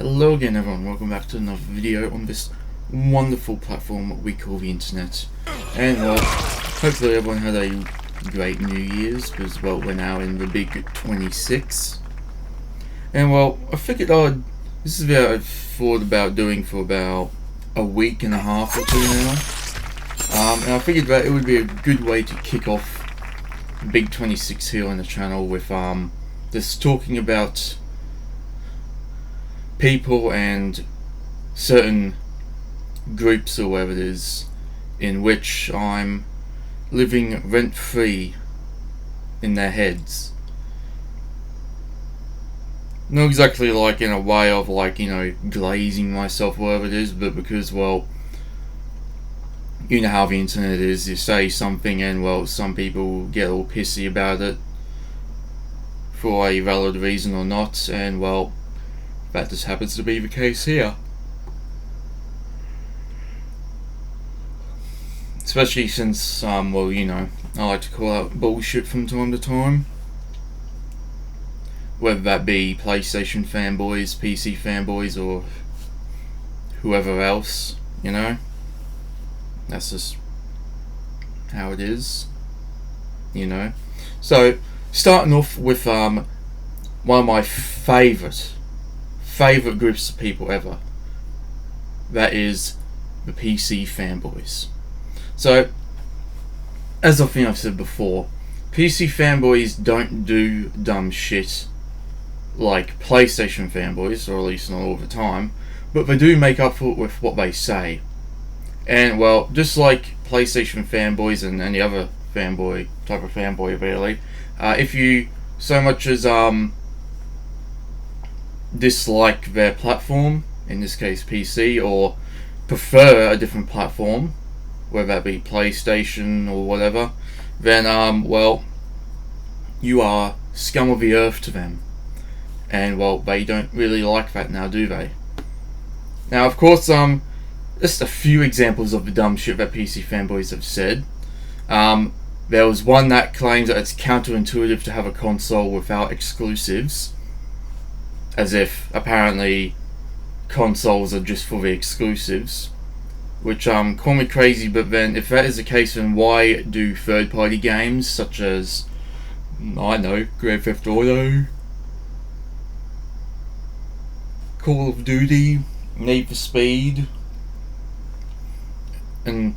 Hello again everyone, welcome back to another video on this wonderful platform we call the internet. And well, hopefully everyone had a great New Year's, because well, we're now in the big 26. And well, I figured this is what I've thought about doing for about a week and a half or two now. And I figured that it would be a good way to kick off Big 26 here on the channel with just talking about people and certain groups or whatever it is in which I'm living rent-free in their heads. Not exactly like in a way of like, you know, glazing myself or whatever it is, but because, well, you know how the internet is, you say something and well, some people get all pissy about it for a valid reason or not, and well, that just happens to be the case here. Especially since, well, you know, I like to call out bullshit from time to time. Whether that be PlayStation fanboys, PC fanboys, or whoever else, you know. That's just how it is, you know. So, starting off with one of my favourite groups of people ever. That is the PC fanboys. So, as I think I've said before, PC fanboys don't do dumb shit like PlayStation fanboys, or at least not all the time, but they do make up for it with what they say. And well, just like PlayStation fanboys and any other fanboy, type of fanboy really, if you so much as dislike their platform, in this case PC, or prefer a different platform, whether that be PlayStation or whatever, then well, you are scum of the earth to them. And well, they don't really like that now, do they? Now of course, just a few examples of the dumb shit that PC fanboys have said. There was one that claims that it's counterintuitive to have a console without exclusives, as if apparently consoles are just for the exclusives, which call me crazy, but then if that is the case, then why do third-party games such as, I know, Grand Theft Auto, Call of Duty, Need for Speed, and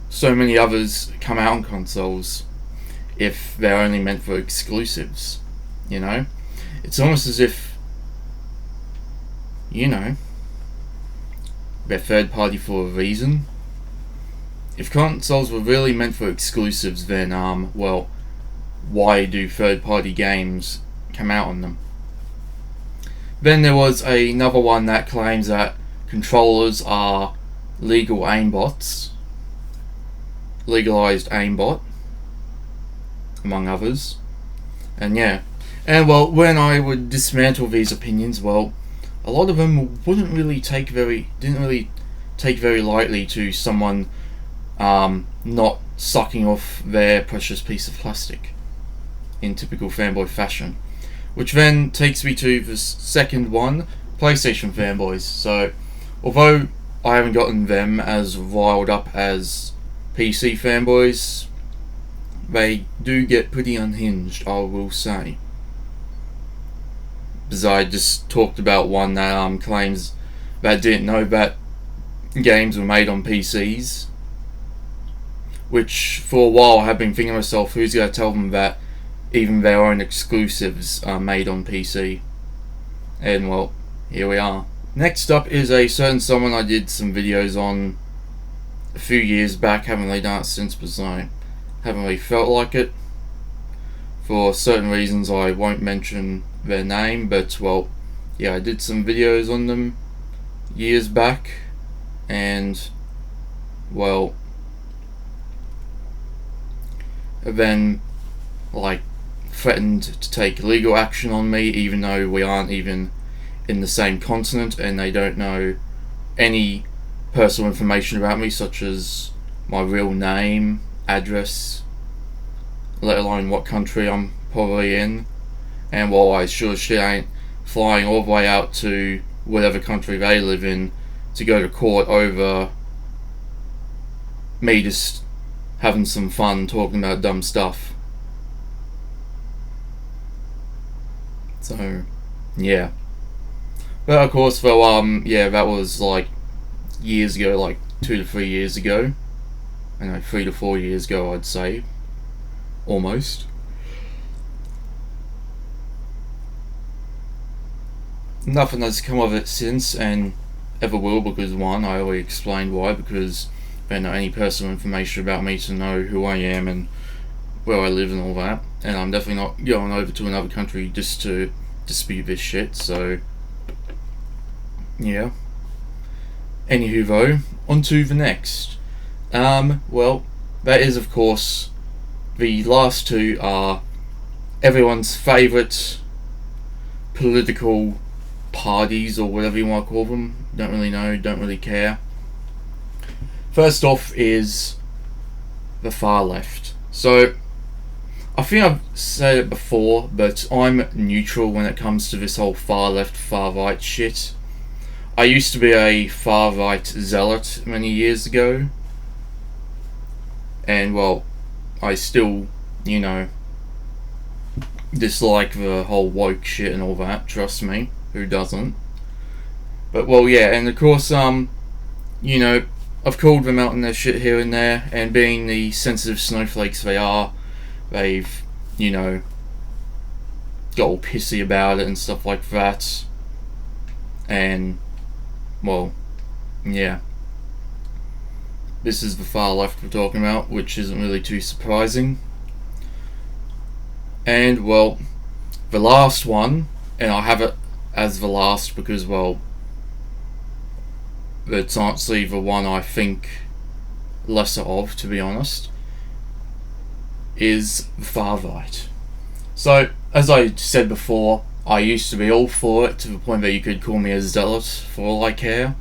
so many others come out on consoles if they're only meant for exclusives, you know? It's almost as if, you know, they're third party for a reason. If consoles were really meant for exclusives, then well, why do third party games come out on them? Then there was another one that claims that controllers are legal aimbots, legalized aimbot, among others. And yeah, and well, when I would dismantle these opinions, well, a lot of them didn't really take very lightly to someone not sucking off their precious piece of plastic in typical fanboy fashion. Which then takes me to the second one, PlayStation fanboys. So, although I haven't gotten them as riled up as PC fanboys, they do get pretty unhinged, I will say. Because I just talked about one that claims that didn't know that games were made on PCs, which for a while I have been thinking to myself, who's going to tell them that even their own exclusives are made on PC? And well, here we are. Next up is a certain someone I did some videos on a few years back. Haven't really done it since because I haven't really felt like it. For certain reasons I won't mention their name, but well, yeah, I did some videos on them years back, and well, then like threatened to take legal action on me, even though we aren't even in the same continent and they don't know any personal information about me, such as my real name, address, let alone what country I'm probably in. And while I sure as shit ain't flying all the way out to whatever country they live in to go to court over me just having some fun talking about dumb stuff. So, yeah. But of course, though, yeah, that was like years ago, like 2 to 3 years ago. I know, 3 to 4 years ago, I'd say. Almost. Nothing has come of it since, and ever will, because one, I already explained why, because they don't know any personal information about me to know who I am and where I live and all that. And I'm definitely not going over to another country just to dispute this shit, so yeah. Anywho though, on to the next. Well, that is of course, the last two are everyone's favourite political parties, or whatever you want to call them. Don't really know, don't really care. First off is the far left. So, I think I've said it before, but I'm neutral when it comes to this whole far left, far right shit. I used to be a far right zealot many years ago. And, well, I still, you know, dislike the whole woke shit and all that, trust me. Who doesn't? But, well, yeah, and of course, you know, I've called them out on their shit here and there, and being the sensitive snowflakes they are, they've, you know, got all pissy about it and stuff like that. And, well, yeah. This is the far left we're talking about, which isn't really too surprising. And, well, the last one, and I have it as the last because, well, it's honestly the one I think lesser of, to be honest, is the far right. So, as I said before, I used to be all for it to the point that you could call me a zealot for all I care.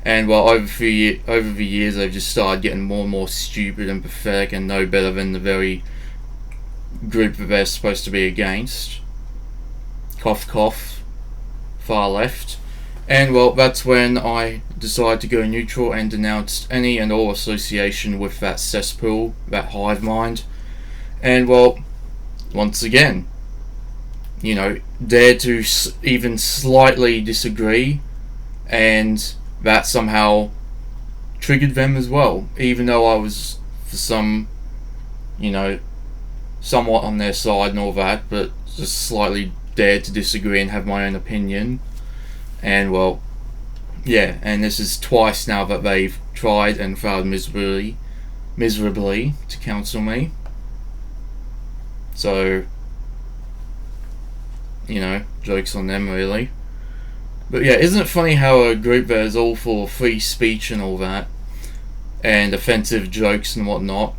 And well, over the years, I've just started getting more and more stupid and pathetic and no better than the very group that they're supposed to be against. Cough, cough, far left. And well, that's when I decided to go neutral and denounced any and all association with that cesspool, that hive mind. And well, once again, you know, dare to even slightly disagree, and that somehow triggered them as well, even though I was, for some, you know, somewhat on their side and all that, but just slightly dared to disagree and have my own opinion. And well, yeah, and this is twice now that they've tried and failed miserably to counsel me. So, you know, jokes on them really. But yeah, isn't it funny how a group that is all for free speech and all that, and offensive jokes and whatnot,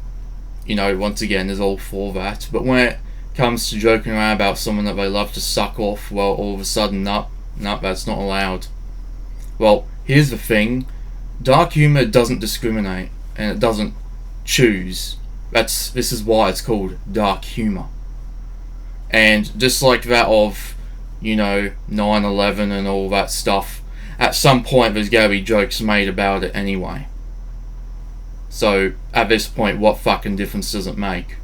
you know, once again is all for that, but when it comes to joking around about someone that they love to suck off, well, all of a sudden, no, that's not allowed. Well, here's the thing, dark humour doesn't discriminate, and it doesn't choose. This is why it's called dark humour. And just like that of, you know, 9/11 and all that stuff, at some point there's going to be jokes made about it anyway. So, at this point, what fucking difference does it make?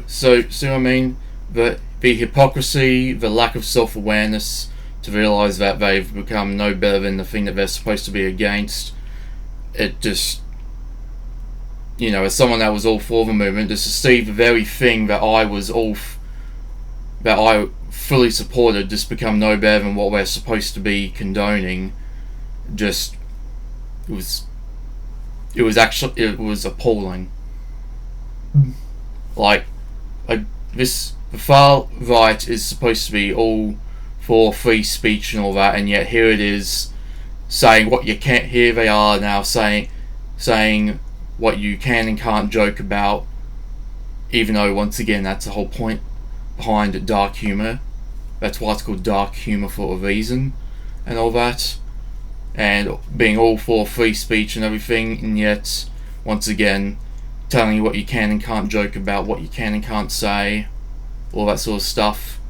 So what I mean? The hypocrisy, the lack of self-awareness to realise that they've become no better than the thing that they're supposed to be against, it just, you know, as someone that was all for the movement, just to see the very thing that I was that I fully supported just become no better than what we're supposed to be condoning, just, it was appalling. Like, the far right is supposed to be all for free speech and all that, and yet here it is saying what you can't. Here they are now saying what you can and can't joke about, even though once again that's the whole point behind dark humour. That's why it's called dark humour for a reason, and all that, and being all for free speech and everything, and yet once again telling you what you can and can't joke about, what you can and can't say, all that sort of stuff.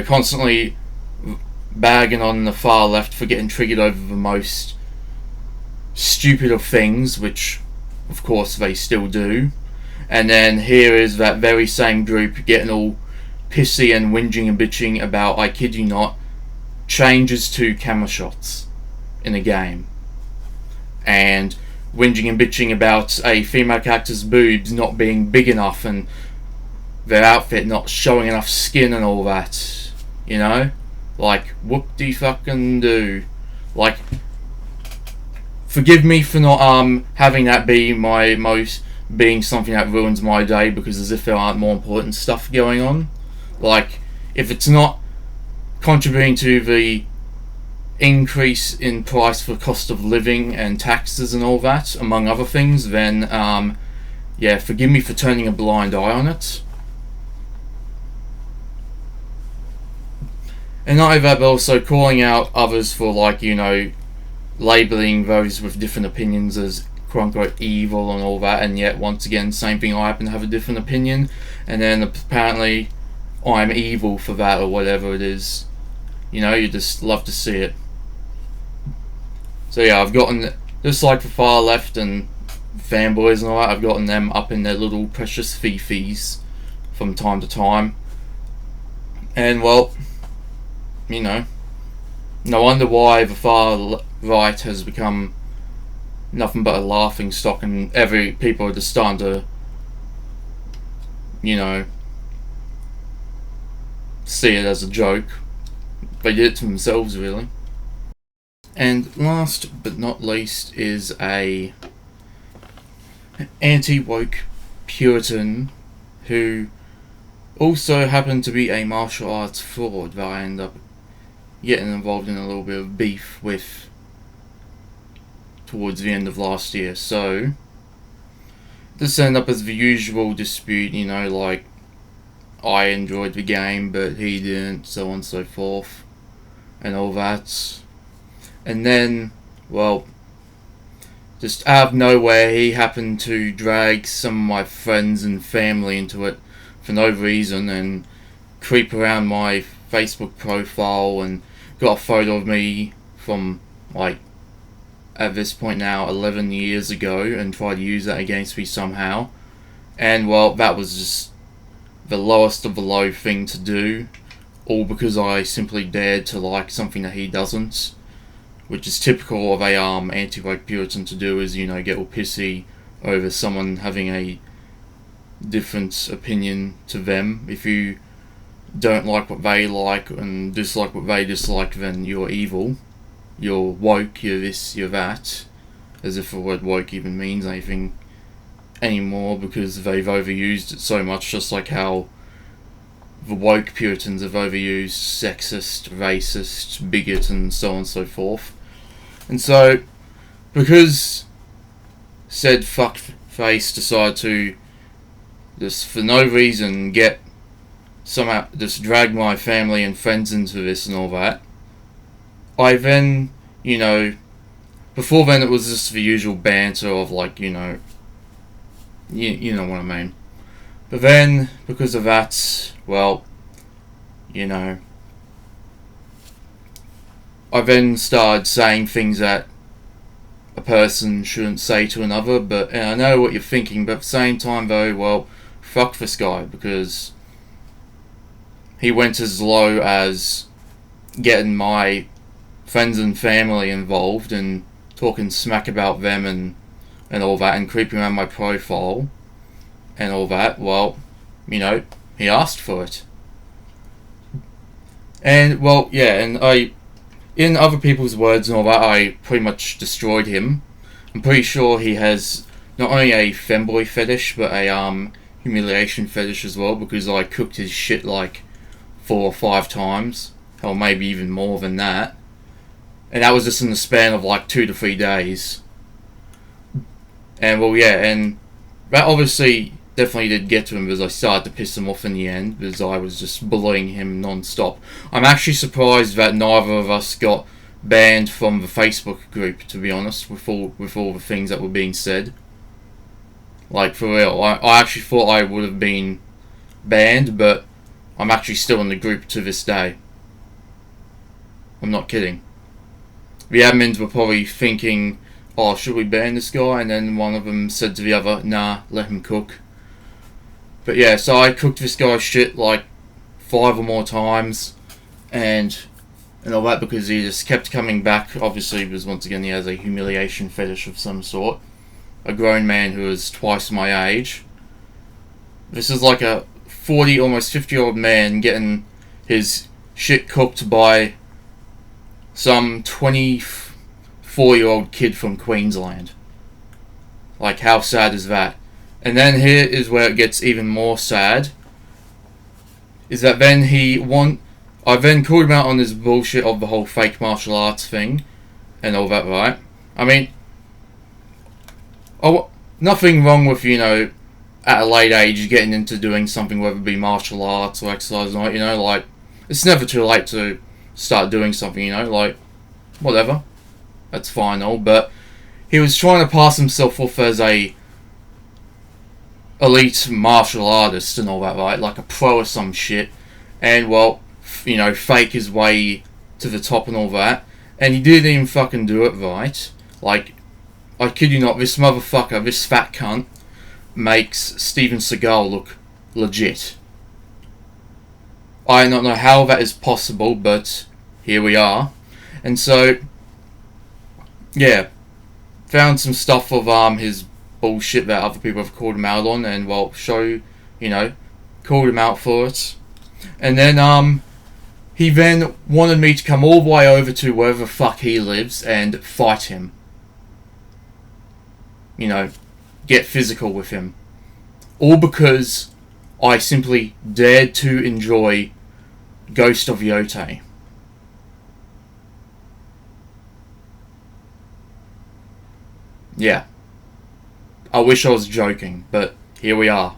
constantly bagging on the far left for getting triggered over the most stupid of things, which of course they still do. And then here is that very same group getting all pissy and whinging and bitching about, I kid you not, changes to camera shots in a game. And whinging and bitching about a female character's boobs not being big enough and their outfit not showing enough skin and all that. Like, whoop-de-fucking-do. Like, forgive me for not having that be being something that ruins my day, because as if there aren't more important stuff going on. Like, if it's not contributing to the increase in price for cost of living and taxes and all that, among other things, then forgive me for turning a blind eye on it. And not only that, but also calling out others for, labelling those with different opinions as quote-unquote evil and all that, and yet, once again, same thing, I happen to have a different opinion, and then apparently I'm evil for that, or whatever it is. You just love to see it. So yeah, I've gotten, just like the far left and fanboys and all that, I've gotten them up in their little precious fifis from time to time. And, well, no wonder why the far right has become nothing but a laughing stock, and people are just starting to, see it as a joke. They did it to themselves, really. And last but not least is a anti-woke Puritan who also happened to be a martial arts fraud that I ended up getting involved in a little bit of beef with towards the end of last year. So this ended up as the usual dispute, like I enjoyed the game but he didn't, so on and so forth, and all that. And then, well, just out of nowhere, he happened to drag some of my friends and family into it for no reason, and creep around my Facebook profile and got a photo of me from, at this point now, 11 years ago, and tried to use that against me somehow. And, well, that was just the lowest of the low thing to do, all because I simply dared to like something that he doesn't, which is typical of a anti-woke Puritan to do, is, get all pissy over someone having a different opinion to them. If you don't like what they like and dislike what they dislike, then you're evil, you're woke, you're this, you're that, as if the word woke even means anything anymore, because they've overused it so much, just like how the woke Puritans have overused sexist, racist, bigot, and so on and so forth. And so, because said fuckface decided to just for no reason somehow just drag my family and friends into this and all that, I then, before then it was just the usual banter of you know what I mean. But then, because of that, well, I then started saying things that a person shouldn't say to another, and I know what you're thinking, but at the same time though, well, fuck this guy, because he went as low as getting my friends and family involved and talking smack about them and all that, and creeping around my profile and all that. Well, he asked for it. And, well, yeah, and in other people's words and all that, I pretty much destroyed him. I'm pretty sure he has not only a femboy fetish, but a humiliation fetish as well, because I cooked his shit 4 or 5 times, or maybe even more than that. And that was just in the span of 2 to 3 days. And, well, yeah, and that obviously definitely did get to him, because I started to piss him off in the end, because I was just bullying him non-stop. I'm actually surprised that neither of us got banned from the Facebook group, to be honest, with all the things that were being said. For real, I actually thought I would have been banned, but I'm actually still in the group to this day. I'm not kidding. The admins were probably thinking, oh, should we ban this guy? And then one of them said to the other, nah, let him cook. But yeah, so I cooked this guy's shit like 5 or more times, and all that, because he just kept coming back. Obviously, because once again, he has a humiliation fetish of some sort. A grown man who is twice my age. This is like a 40, almost 50-year-old man getting his shit cooked by some 24-year-old kid from Queensland. Like, how sad is that? And then here is where it gets even more sad. Is that then I then called him out on this bullshit of the whole fake martial arts thing. And all that, right? I mean, nothing wrong with, at a late age getting into doing something, whether it be martial arts or exercise, like, it's never too late to start doing something, like, whatever. That's fine, all. But he was trying to pass himself off as a elite martial artist and all that, right? Like a pro or some shit. And, well, fake his way to the top and all that. And he didn't even fucking do it right. Like, I kid you not, this motherfucker, this fat cunt, makes Steven Seagal look legit. I don't know how that is possible, but here we are. And so, yeah, found some stuff of his bullshit that other people have called him out on, and, well, called him out for it. And then he then wanted me to come all the way over to wherever the fuck he lives and fight him. Get physical with him. All because I simply dared to enjoy Ghost of Yotei. Yeah. I wish I was joking, but here we are.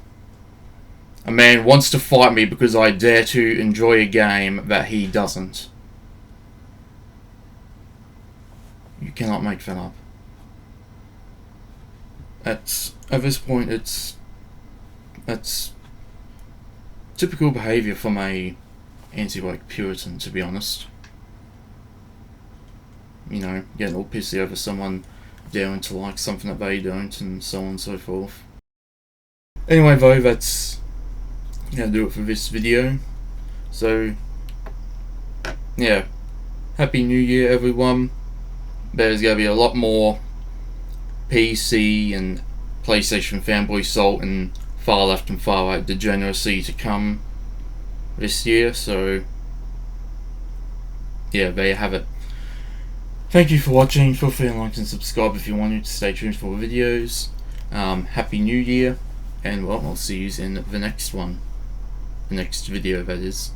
A man wants to fight me because I dare to enjoy a game that he doesn't. You cannot make that up. At this point, that's typical behaviour from a anti-woke Puritan, to be honest. Getting all pissy over someone daring to like something that they don't, and so on and so forth. Anyway, though, that's gonna do it for this video. So, yeah, Happy New Year, everyone. There's gonna be a lot more PC and PlayStation fanboy salt and far left and far right degeneracy to come this year, so yeah, there you have it. Thank you for watching. Feel free to like and subscribe if you want to stay tuned for videos. Happy New Year, and well, I'll see you in the next one. The next video, that is.